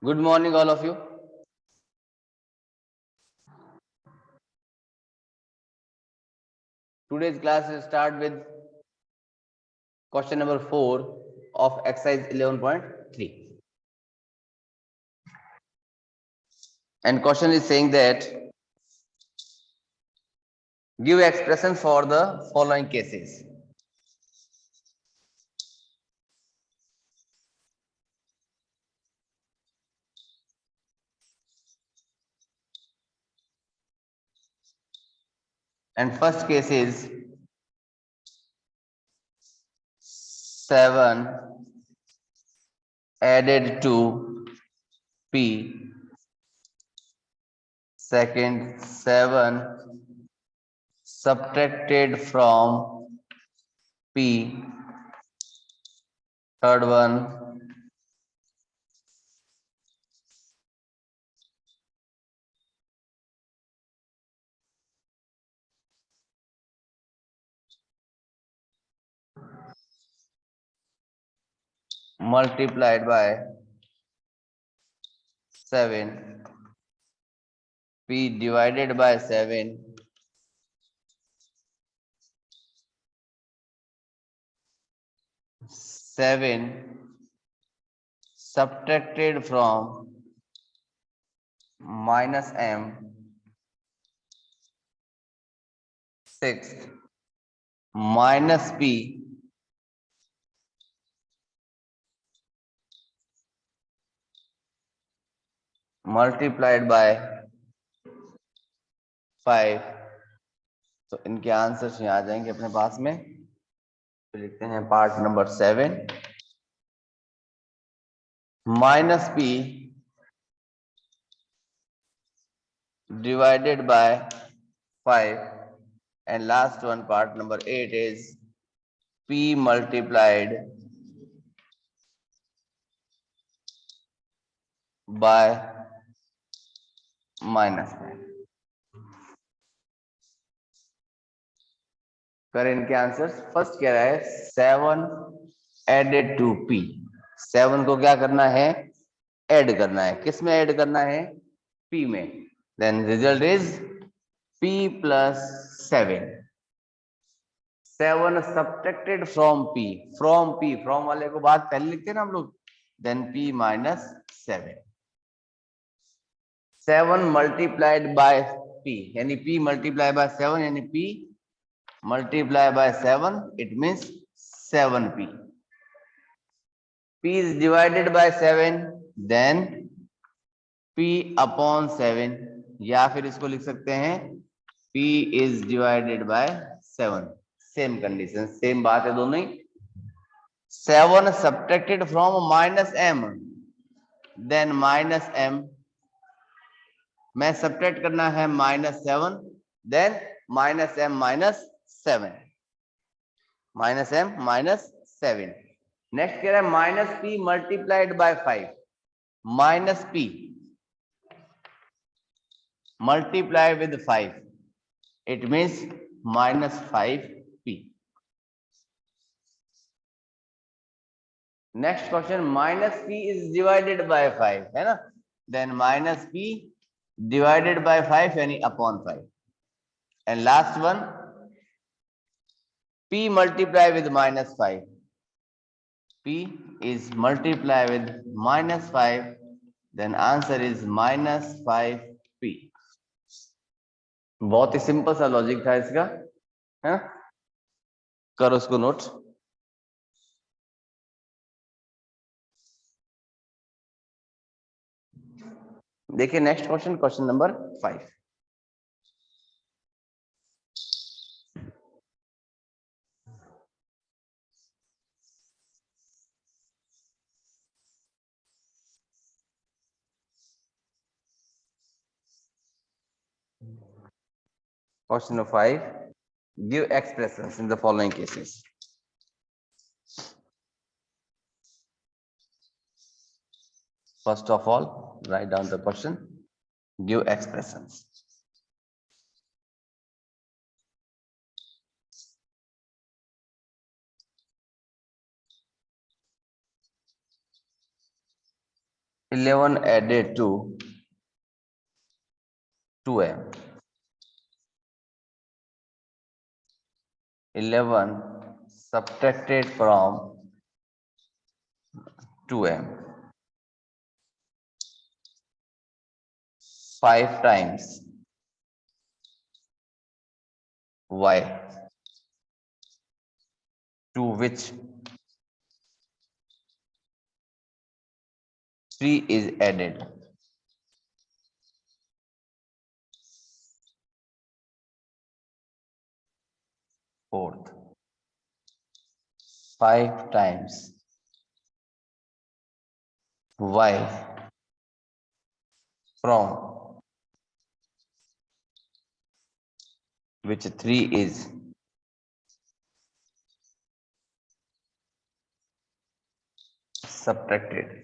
Good morning, all of you. Today's class will start with question number 4 of exercise 11.3. And question is saying that give expression for the following cases. And first case is 7 added to P. Second, 7 subtracted from P. Third one, multiplied by 7. P divided by 7. Seven subtracted from minus m. Sixth, minus p multiplied by 5. तो इनके answers यहाँ आ जाएंगे अपने पास में। तो लिखते हैं part number 7 minus P divided by 5, and last one part number 8 is p multiplied by minus 5. करें इनके आंसर्स। फर्स्ट कह रहा है 7 एडेड टू p। 7 को क्या करना है? ऐड करना है। किस में ऐड करना है? p में। Then result is p plus 7। 7 subtracted from p। From p, from वाले को बात पहले लिखते हैं ना हम लोग। Then p minus 7। 7 multiplied by p, यानी p मल्टीप्लाई बाय 7, यानी p multiply by 7, it means 7p. P is divided by 7, then p upon 7, या फिर इसको लिख सकते हैं p is divided by 7। Same condition, same बात है दोनों ही। 7 subtracted from minus m, then minus m, मैं सब्ट्रैक्ट करना है minus 7, then minus m minus 7, minus m minus 7। Next कह रहा है minus P multiplied by 5। Minus P multiply with 5, it means minus 5p। Next question minus p is divided by 5 है ना। Then minus p divided by 5 यानी upon 5। And last one p multiply with minus 5। p is multiply with minus 5, then answer is minus 5p। बहुत ही simple सा logic था इसका, है ना। करो उसको नोट। देखिए next question, question number 5। Question number 5. Give expressions in the following cases. First of all, write down the question. Give expressions. 11 added to 2m, 11 subtracted from 2m, 5 times y, to which 3 is added. Fourth, 5 times y from which 3 is subtracted.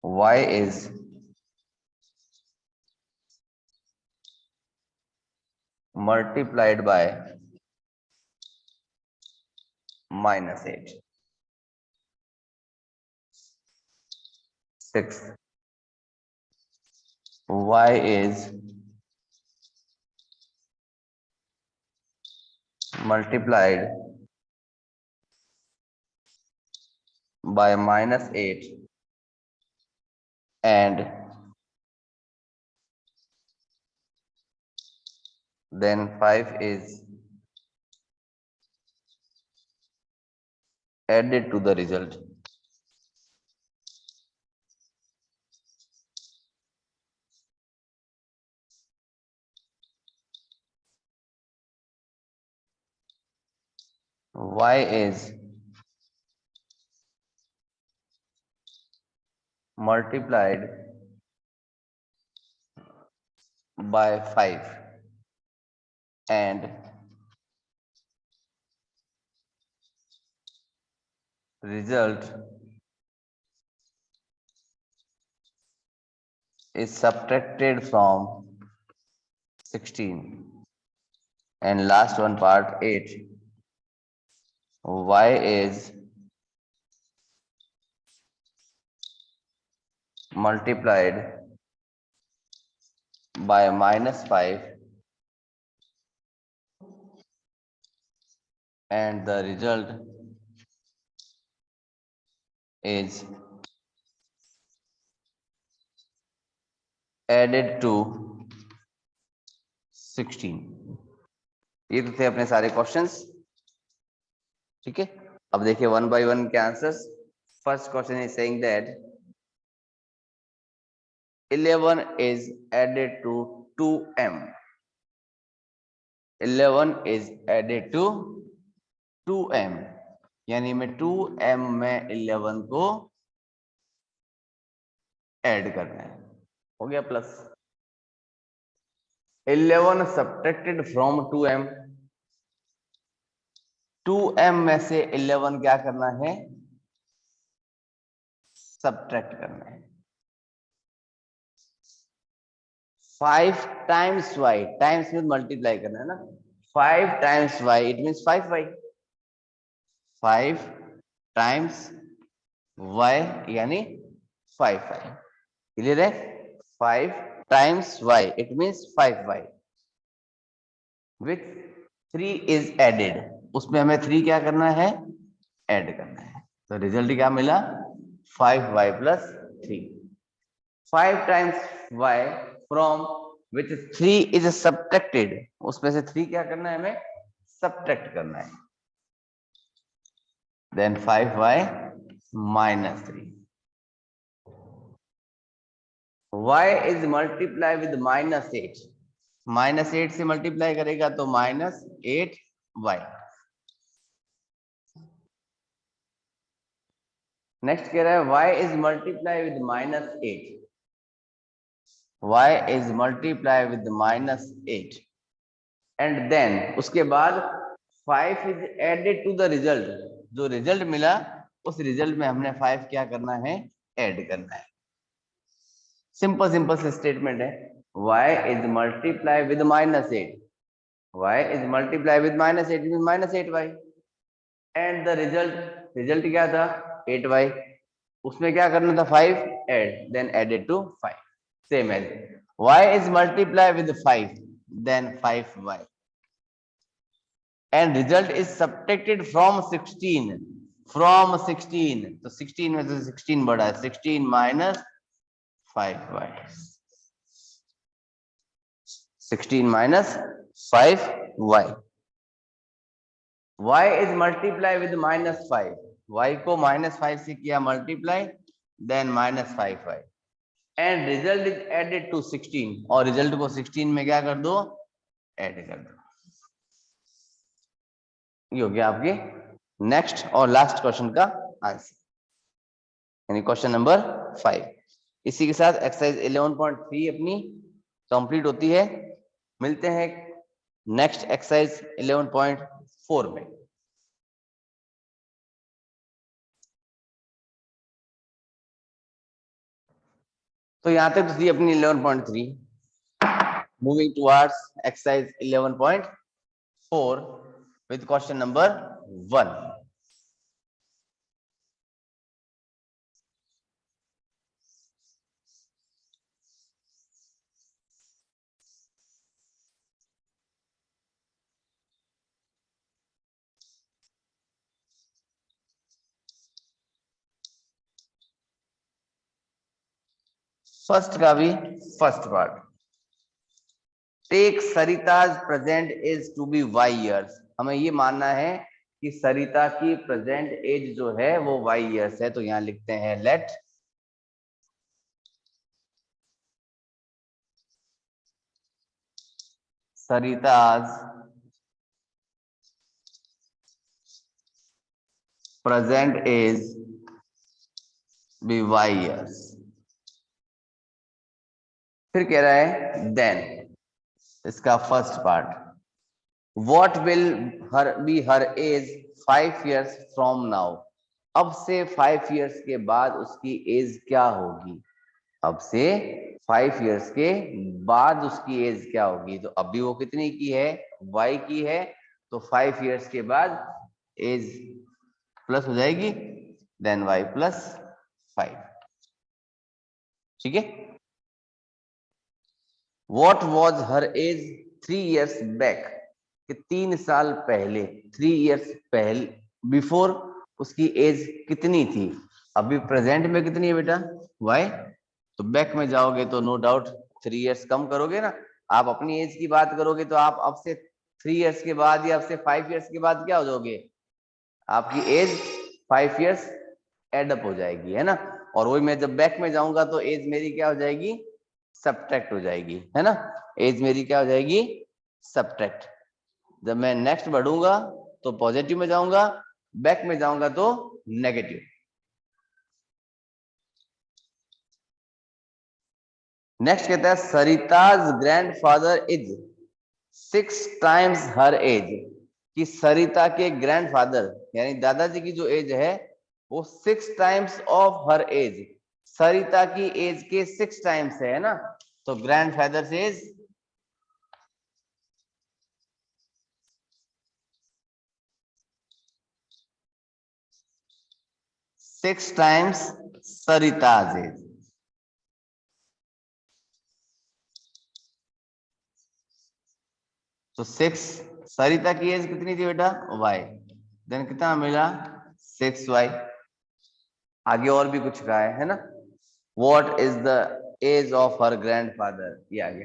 Y is multiplied by -8. 6. Y is multiplied by -8 and then 5 is added to the result. Y is multiplied by 5 and result is subtracted from 16, and last one part 8. Y is multiplied by -5 and the result is added to 16. ये तो थे अपने सारे questions, ठीक है। अब देखिए one by one के answers. First question is saying that 11 is added to 2m. 11 is added to 2m, यानी मैं 2m में 11 को ऐड करना है, हो गया plus. 11 subtracted from 2m, 2m में से 11 क्या करना है, सब्ट्रैक्ट करना है। 5 टाइम्स y, टाइम्स में मल्टीप्लाई करना है ना, 5 times y it means 5y, 5 times y यानी 5y, क्लियर है। 5 times y it means 5y with 3 is added, उसमें हमें 3 क्या करना है, ऐड करना है। तो रिजल्ट क्या मिला, 5y plus 3। 5 times y from which 3 is subtracted, उसमें से 3 क्या करना है, हमें सब्ट्रैक्ट करना है। Then 5y minus 3। y is multiply with -8, -8 से मल्टीप्लाई करेगा तो -8y। नेक्स्ट कह रहा है y is multiply with -8, y is multiply with -8 and then उसके बाद 5 is added to the result, जो रिजल्ट मिला उस रिजल्ट में हमने 5 क्या करना है, ऐड करना है। सिंपल सिंपल से स्टेटमेंट है, y is multiply with -8, y is multiply with -8 means -8y, and the result क्या था 8y, उसमें क्या करना था 5 add, then added to 5, same as y is multiply with 5 then 5y and result is subtracted from 16, तो 16 में से 16 बड़ा है, 16 minus 5y, 16 minus 5y, y is multiply with -5, y को -5 से किया multiply, then -5y and result is added to 16, और result को 16 में क्या कर दो, ऐड कर दो। ये हो गया आपके नेक्स्ट और लास्ट क्वेश्चन का आंसर, यानी क्वेश्चन नंबर 5। इसी के साथ एक्सरसाइज 11.3 अपनी कंप्लीट होती है। मिलते हैं नेक्स्ट एक्सरसाइज 11.4 में। तो यहां तक थी अपनी 11.3। Moving towards exercise 11.4 with question number 1. First का भी first part, take Sarita's present age to be y years। हमें ये मानना है कि सरिता की प्रेजेंट एज जो है वो y years है, तो यहां लिखते हैं let Sarita's present age be y years। फिर कह रहा है देन, इसका first part, what will her be her age 5 years from now. अब से 5 years के बाद उसकी एज क्या होगी, अब से 5 years के बाद उसकी एज क्या होगी। तो अभी वो कितनी की है, y की है, तो 5 years के बाद एज प्लस हो जाएगी, देन y प्लस 5, ठीक है। What was her age 3 years back, कि 3 साल पहले, 3 years पहले बिफोर उसकी एज कितनी थी। अभी प्रेजेंट में कितनी है बेटा y, तो बैक में जाओगे तो नो डाउट 3 years कम करोगे ना। आप अपनी एज की बात करोगे तो आप अब से 3 years के बाद या अब से 5 years के बाद क्या हो जाओगे, आपकी एज 5 years एडअप हो जाएगी, है ना। और वही मैं जब बैक में जाऊंगा तो एज मेरी क्या हो जाएगी, सब्ट्रैक्ट हो जाएगी, है ना। एज मेरी क्या हो जाएगी, सब्ट्रैक्ट। जब मैं नेक्स्ट बढ़ूंगा तो पॉजिटिव में जाऊंगा, बैक में जाऊंगा तो नेगेटिव। नेक्स्ट कहता है Sarita's grandfather is 6 times her age, कि सरिता के ग्रैंडफादर यानी दादाजी की जो एज है वो 6 times of her age, Sarita की एज के 6 times है ना। तो grandfather age 6 times Sarita's age. तो 6, सरिता की एज कितनी थी बेटा y, देन कितना मिला 6y। आगे और भी कुछ कहा है ना। What is the age of her grandfather, ये आगे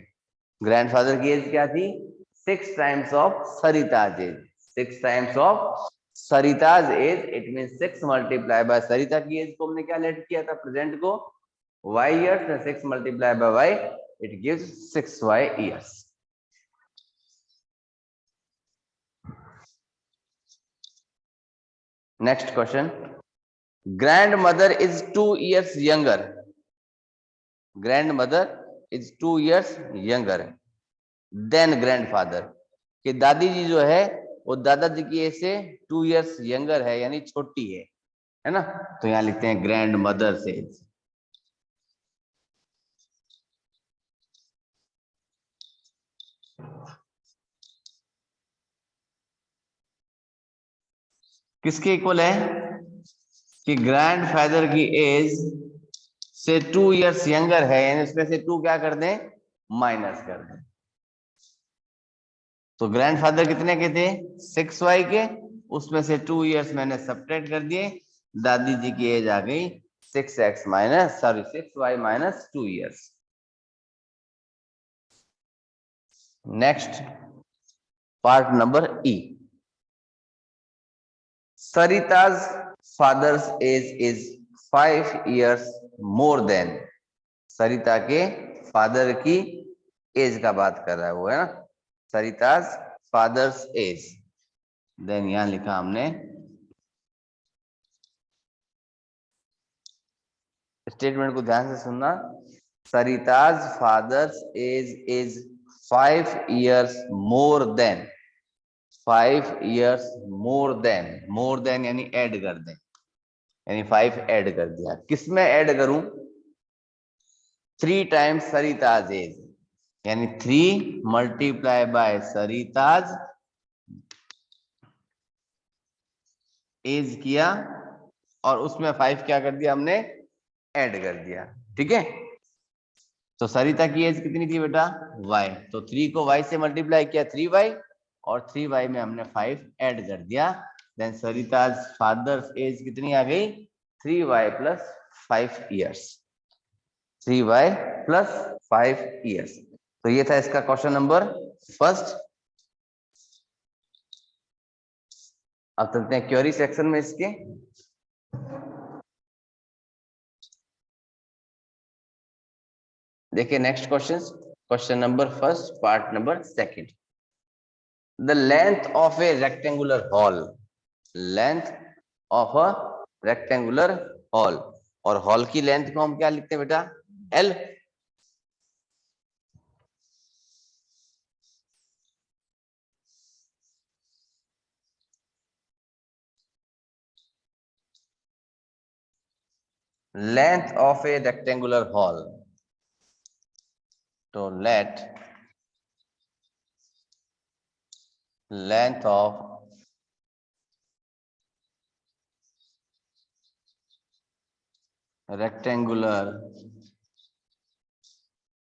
ग्रैंडफादर की एज क्या थी 6 times of Sarita's age, 6 times of Sarita's age, it mean 6 multiply by Sarita की एज को हमने क्या लेट किया था प्रेजेंट को y years, 6 multiply bye y, it gives 6y years। Next question, grand mother is 2 years younger, grand mother is 2 years younger than grandfather, कि दादी जी जो है वो दादाजी की एज से 2 years यंगर है यानी छोटी है ना। तो यहां लिखते हैं ग्रैंड मदर से एज। किसके इक्वल है कि ग्रैंडफादर की एज से 2 इयर्स यंगर है, यानी उसमें से 2 क्या कर दें, माइनस कर दें। तो ग्रैंडफादर कितने के थे, 6y के, उसमें से 2 इयर्स मैंने सब्ट्रैक्ट कर दिए, दादी जी की एज आ गई 6y minus 2 years. Next part number E, Sarita's father's age is 5 years more than, सरिता के फादर की एज का बात कर रहा है वो, है ना, सरिता's father's age, देन यहां लिखा हमने, स्टेटमेंट को ध्यान से सुनना, Sarita's father's age is 5 years more than, 5 years more than यानी ऐड कर दें, यानी 5 ऐड कर दिया, किसमें ऐड करूं, 3 टाइम्स सरिताज एज, यानी 3 मल्टीप्लाई बाय सरिताज एज किया, और उसमें 5 क्या कर दिया हमने, ऐड कर दिया। ठीक है, तो सरिता की एज कितनी थी बेटा, y, तो 3 को y से मल्टीप्लाई किया 3y, और 3y में हमने 5 ऐड कर दिया, देन सरिताज फादर्स एज कितनी आ गई, 3y plus 5 years, 3y plus 5 years. तो ये था इसका क्वेश्चन नंबर फर्स्ट। अब चलते हैं क्वेरी सेक्शन में इसके। देखिए next question, question number first part number second, the length of a rectangular hall, length of a rectangular hall, और हॉल की लेंथ को हम क्या लिखते हैं बेटा, L, length of a rectangular hall, तो let length of rectangular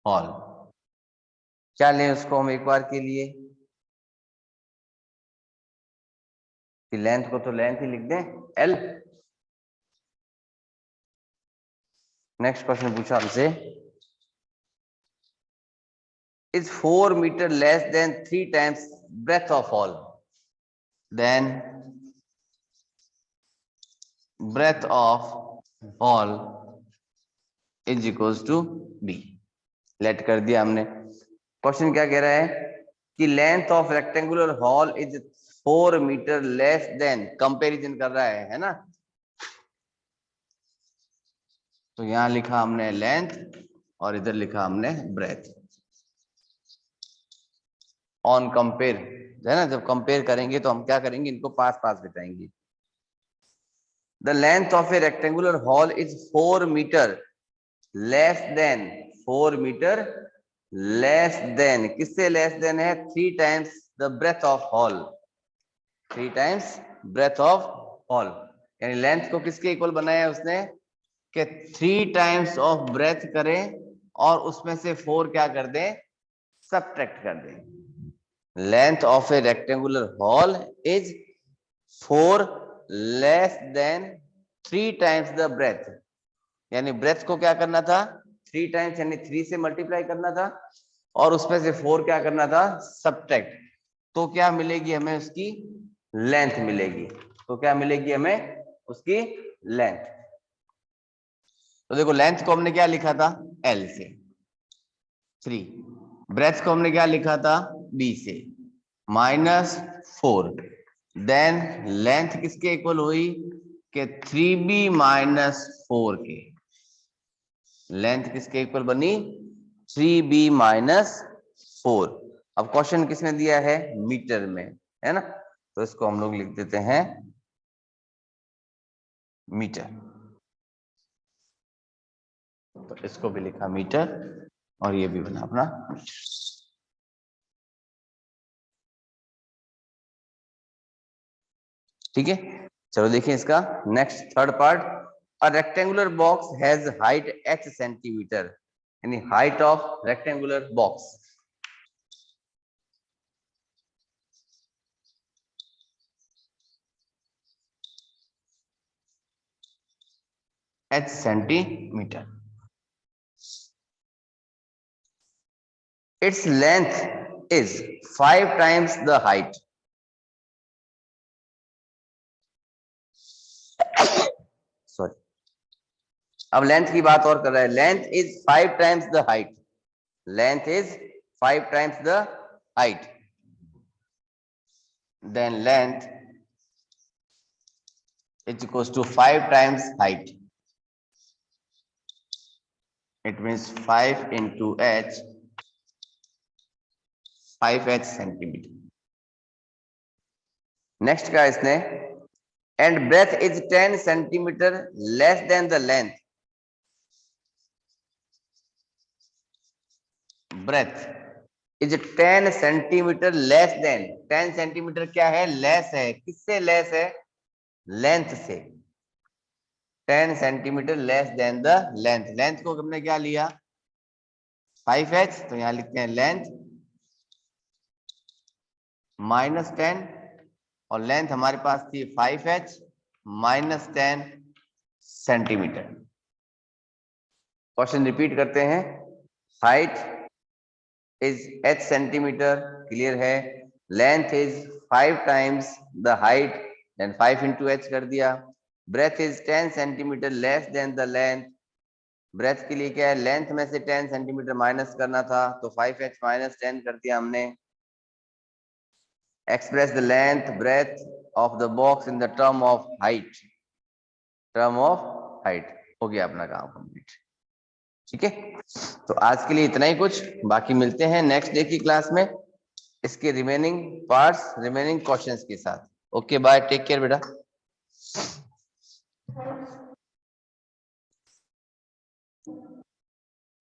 hall, क्या लें उसको हम एक बार के लिए, कि लेंथ को तो लेंथ ही लिख दें एल। नेक्स्ट क्वेश्चन पूछा हमसे, is 4 meter less than 3 times breadth of hall, then breadth of hall is equals to b, let कर दिया हमने। क्वेश्चन क्या कह रहा है कि length of rectangular hall is 4 metre less than, comparison कर रहा है ना, तो यहां लिखा हमने लेंथ और इधर लिखा हमने ब्रेथ, ऑन कंपेयर, है ना, जब कंपेयर करेंगे तो हम क्या करेंगे, इनको पास पास बिठाएंगे। The length of a rectangular hall is 4 metre less than, 4 metre less than, किससे लेस देन है, 3 times the breadth of hall, 3 times breadth of hall, यानी लेंथ को किसके इक्वल बनाया उसने, कि 3 टाइम्स ऑफ ब्रेथ करें और उसमें से 4 क्या कर दें, सब्ट्रैक्ट कर दें। Length of a rectangular hall is 4 less than 3 times the breadth, यानी ब्रेथ को क्या करना था, 3 टाइम्स, यानी 3 से मल्टीप्लाई करना था, और उसमें से 4 क्या करना था, सब्ट्रैक्ट, तो क्या मिलेगी हमें, उसकी लेंथ मिलेगी, तो क्या मिलेगी हमें, उसकी लेंथ। तो देखो लेंथ को हमने क्या लिखा था, एल से 3, ब्रेथ को हमने क्या लिखा था, बी से -4, देन लेंथ किसके इक्वल हुई, कि 3b - 4 के, लेंथ किसके इक्वल बनी, 3b - 4। अब क्वेश्चन किसने दिया है, मीटर में, है ना, तो इसको हम लोग लिख देते हैं मीटर, तो इसको भी लिखा मीटर, और ये भी बना अपना मीटर। ठीक है, चलो देखिए इसका next third part. A rectangular box has height h centimetre, यानी height of rectangular box. h centimetre. its length is 5 times the height। Sorry, अब लेंथ की बात और कर रहा है। Length is 5 times the height, length is 5 times the height, then length is equals to 5 times height. It means 5 into h, 5h centimetre. Next का इसने and breadth is 10 centimeter less than the length। breadth is 10 centimeter less than, 10 centimetre क्या है? Less है। किससे less है? Length से। 10 centimetre less than the length. Length को हमने क्या लिया? 5h, तो यहां लिखते हैं लेंथ माइनस 10, और लेंथ हमारे पास थी 5h minus 10 centimetre. Question repeat करते हैं। Height is h centimetre, clear है। Length is 5 times the height, then 5 into h कर दिया। Breadth is 10 centimetre less than the length. Breadth के लिए क्या है? लेंथ में से 10 सेंटीमीटर माइनस करना था, तो 5h माइनस 10 कर दिया हमने। Express the length breath of the box in the term of height, term of height. हो गया अपना काम कंप्लीट। ठीक है, तो आज के लिए इतना ही कुछ, बाकी मिलते हैं नेक्स्ट डे की क्लास में इसके रिमेनिंग पार्ट्स, रिमेनिंग क्वेश्चंस के साथ। ओके बाय, टेक केयर बेटा।